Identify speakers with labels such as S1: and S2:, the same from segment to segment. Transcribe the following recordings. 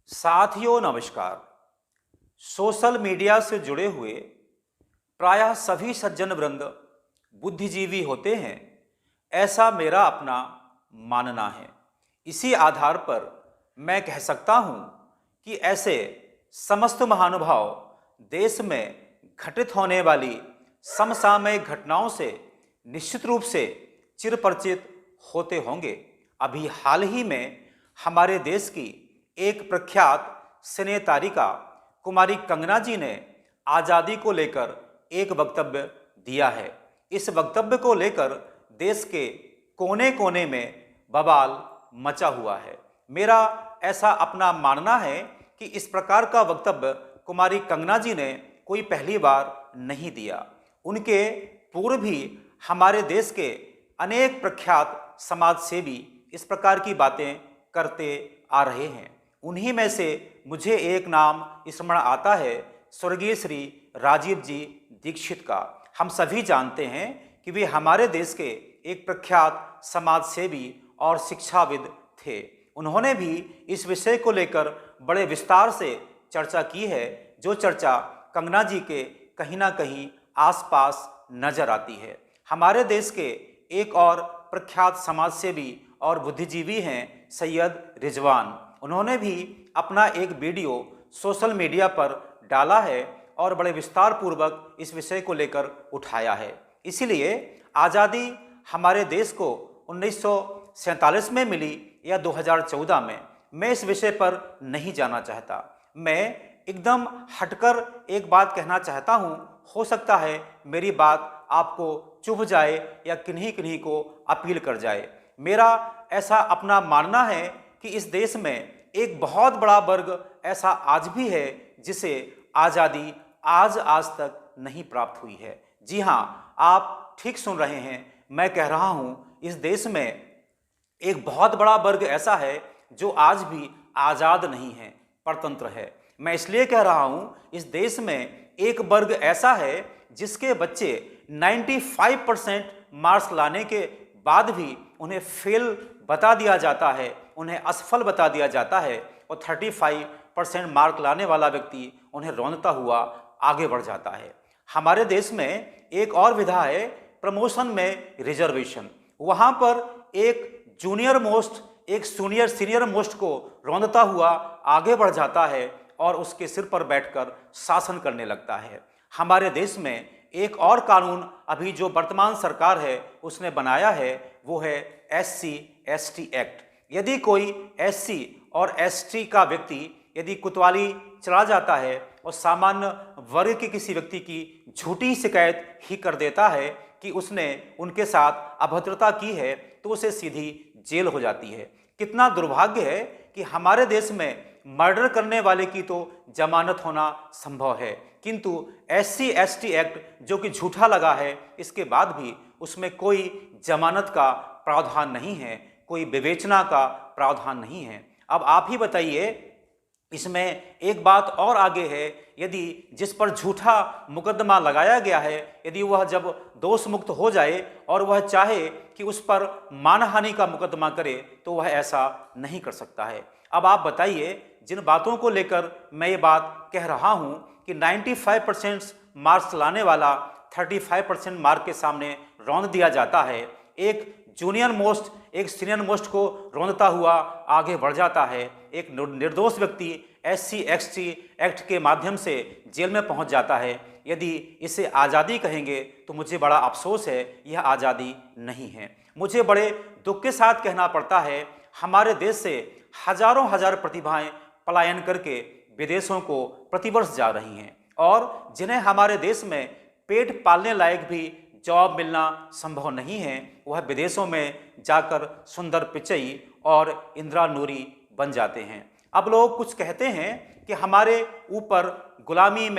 S1: साथियों नमस्कार। Social media से जुड़े हुए प्रायः सभी सज्जन वृंद बुद्धिजीवी होते हैं, ऐसा मेरा अपना मानना है। इसी आधार पर मैं कह सकता हूं कि ऐसे समस्त महानुभाव देश में घटित होने वाली समसामयिक घटनाओं से निश्चित रूप से चिरपरिचित होते होंगे। अभी हाल ही में हमारे देश की एक प्रख्यात सिने तारिका कुमारी कंगना जी ने आज़ादी को लेकर एक वक्तव्य दिया है। इस वक्तव्य को लेकर देश के कोने कोने में बवाल मचा हुआ है। मेरा ऐसा अपना मानना है कि इस प्रकार का वक्तव्य कुमारी कंगना जी ने कोई पहली बार नहीं दिया। उनके पूर्व भी हमारे देश के अनेक प्रख्यात समाजसेवी इस प्रकार की बातें करते आ रहे हैं। उन्हीं में से मुझे एक नाम स्मरण आता है, स्वर्गीय श्री राजीव जी दीक्षित का। हम सभी जानते हैं कि वे हमारे देश के एक प्रख्यात समाजसेवी और शिक्षाविद थे। उन्होंने भी इस विषय को लेकर बड़े विस्तार से चर्चा की है, जो चर्चा कंगना जी के कहीं ना कहीं आसपास नजर आती है। हमारे देश के एक और प्रख्यात समाजसेवी और बुद्धिजीवी हैं सैयद रिजवान। उन्होंने भी अपना एक वीडियो सोशल मीडिया पर डाला है और बड़े विस्तार पूर्वक इस विषय को लेकर उठाया है। इसीलिए आज़ादी हमारे देश को 1947 में मिली या 2014 में, मैं इस विषय पर नहीं जाना चाहता। मैं एकदम हटकर एक बात कहना चाहता हूँ। हो सकता है मेरी बात आपको चुभ जाए या किन्हीं किन्हीं को अपील कर जाए। मेरा ऐसा अपना मानना है कि इस देश में एक बहुत बड़ा वर्ग ऐसा आज भी है जिसे आज़ादी आज तक नहीं प्राप्त हुई है। जी हाँ, आप ठीक सुन रहे हैं, मैं कह रहा हूँ इस देश में एक बहुत बड़ा वर्ग ऐसा है जो आज भी आज़ाद नहीं है, परतंत्र है। मैं इसलिए कह रहा हूँ इस देश में एक वर्ग ऐसा है जिसके बच्चे 95% मार्क्स लाने के बाद भी उन्हें फेल बता दिया जाता है, उन्हें असफल बता दिया जाता है, और 35% मार्क लाने वाला व्यक्ति उन्हें रौंदता हुआ आगे बढ़ जाता है। हमारे देश में एक और विधा है प्रमोशन में रिजर्वेशन। वहाँ पर एक जूनियर मोस्ट एक सीनियर मोस्ट को रौंदता हुआ आगे बढ़ जाता है और उसके सिर पर बैठकर शासन करने लगता है। हमारे देश में एक और कानून अभी जो वर्तमान सरकार है उसने बनाया है, वो है SC/ST एक्ट। यदि कोई SC और ST का व्यक्ति यदि कोतवाली चला जाता है और सामान्य वर्ग के किसी व्यक्ति की झूठी शिकायत ही कर देता है कि उसने उनके साथ अभद्रता की है, तो उसे सीधी जेल हो जाती है। कितना दुर्भाग्य है कि हमारे देश में मर्डर करने वाले की तो जमानत होना संभव है, किंतु SC/ST एक्ट जो कि झूठा लगा है, इसके बाद भी उसमें कोई जमानत का प्रावधान नहीं है, कोई विवेचना का प्रावधान नहीं है। अब आप ही बताइए, इसमें एक बात और आगे है, यदि जिस पर झूठा मुकदमा लगाया गया है, यदि वह जब दोष मुक्त हो जाए और वह चाहे कि उस पर मानहानि का मुकदमा करे, तो वह ऐसा नहीं कर सकता है। अब आप बताइए, जिन बातों को लेकर मैं ये बात कह रहा हूँ कि 95% मार्क्स लाने वाला 35% मार्क के सामने रौंद दिया जाता है, एक जूनियर मोस्ट एक सीनियर मोस्ट को रौंदता हुआ आगे बढ़ जाता है, एक निर्दोष व्यक्ति SC/ST एक्ट के माध्यम से जेल में पहुंच जाता है। यदि इसे आज़ादी कहेंगे तो मुझे बड़ा अफसोस है, यह आज़ादी नहीं है। मुझे बड़े दुख के साथ कहना पड़ता है, हमारे देश से हजारों हजार प्रतिभाएं पलायन करके विदेशों को प्रतिवर्ष जा रही हैं, और जिन्हें हमारे देश में पेट पालने लायक भी जॉब मिलना संभव नहीं है, वह विदेशों में जाकर सुंदर पिचई और इंदिरा नूरी बन जाते हैं। अब लोग कुछ कहते हैं कि हमारे ऊपर गुलामी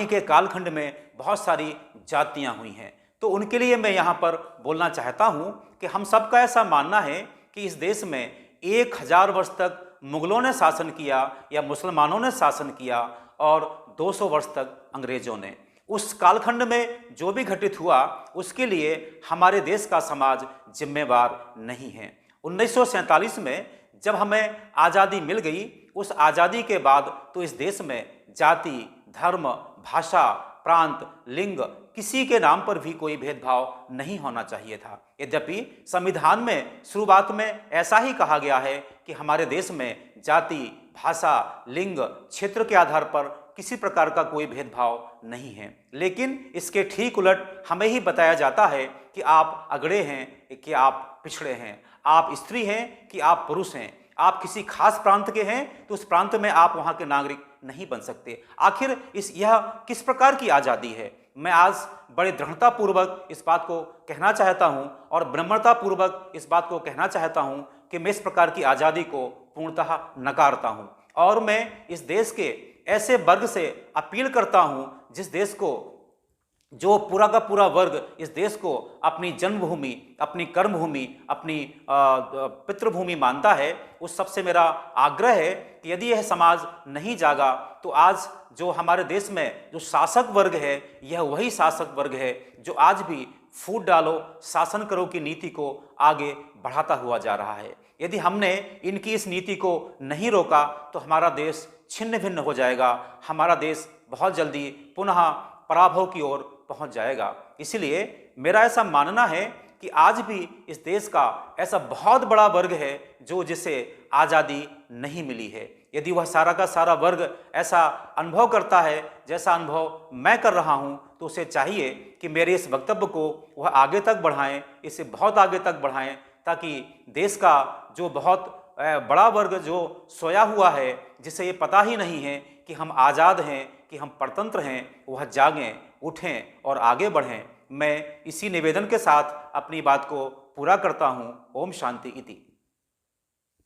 S1: के कालखंड में बहुत सारी जातियां हुई हैं, तो उनके लिए मैं यहाँ पर बोलना चाहता हूँ कि हम सबका ऐसा मानना है कि इस देश में 1000 वर्ष तक मुगलों ने शासन किया या मुसलमानों ने शासन किया, और 200 वर्ष तक अंग्रेजों ने। उस कालखंड में जो भी घटित हुआ उसके लिए हमारे देश का समाज जिम्मेवार नहीं है। 1947 में जब हमें आज़ादी मिल गई, उस आज़ादी के बाद तो इस देश में जाति, धर्म, भाषा, प्रांत, लिंग किसी के नाम पर भी कोई भेदभाव नहीं होना चाहिए था। यद्यपि संविधान में शुरुआत में ऐसा ही कहा गया है कि हमारे देश में जाति, भाषा, लिंग, क्षेत्र के आधार पर किसी प्रकार का कोई भेदभाव नहीं है। लेकिन इसके ठीक उलट हमें ही बताया जाता है कि आप अगड़े हैं कि आप पिछड़े हैं, आप स्त्री हैं कि आप पुरुष हैं, आप किसी खास प्रांत के हैं तो उस प्रांत में आप वहां के नागरिक नहीं बन सकते। आखिर यह किस प्रकार की आज़ादी है? मैं आज बड़े दृढ़तापूर्वक इस बात को कहना चाहता हूं और विनम्रतापूर्वक इस बात को कहना चाहता हूं कि मैं इस प्रकार की आज़ादी को पूर्णतः नकारता हूं और मैं इस देश के ऐसे वर्ग से अपील करता हूं जिस देश को, जो पूरा का पूरा वर्ग इस देश को अपनी जन्मभूमि, अपनी कर्मभूमि, अपनी पितृभूमि मानता है, उस सबसे मेरा आग्रह है कि यदि यह समाज नहीं जागा तो आज जो हमारे देश में जो शासक वर्ग है, यह वही शासक वर्ग है जो आज भी फूट डालो शासन करो की नीति को आगे बढ़ाता हुआ जा रहा है। यदि हमने इनकी इस नीति को नहीं रोका तो हमारा देश छिन्न भिन्न हो जाएगा, हमारा देश बहुत जल्दी पुनः पराभव की ओर पहुंच जाएगा। इसलिए मेरा ऐसा मानना है कि आज भी इस देश का ऐसा बहुत बड़ा वर्ग है जो जिसे आज़ादी नहीं मिली है। यदि वह सारा का सारा वर्ग ऐसा अनुभव करता है जैसा अनुभव मैं कर रहा हूं, तो उसे चाहिए कि मेरे इस वक्तव्य को वह आगे तक बढ़ाएं, इसे बहुत आगे तक बढ़ाएं, ताकि देश का जो बहुत बड़ा वर्ग जो सोया हुआ है, जिसे ये पता ही नहीं है कि हम आज़ाद हैं, कि हम परतंत्र हैं, वह जागें, उठें और आगे बढ़ें। मैं इसी निवेदन के साथ अपनी बात को पूरा करता हूँ। ओम शांति इति।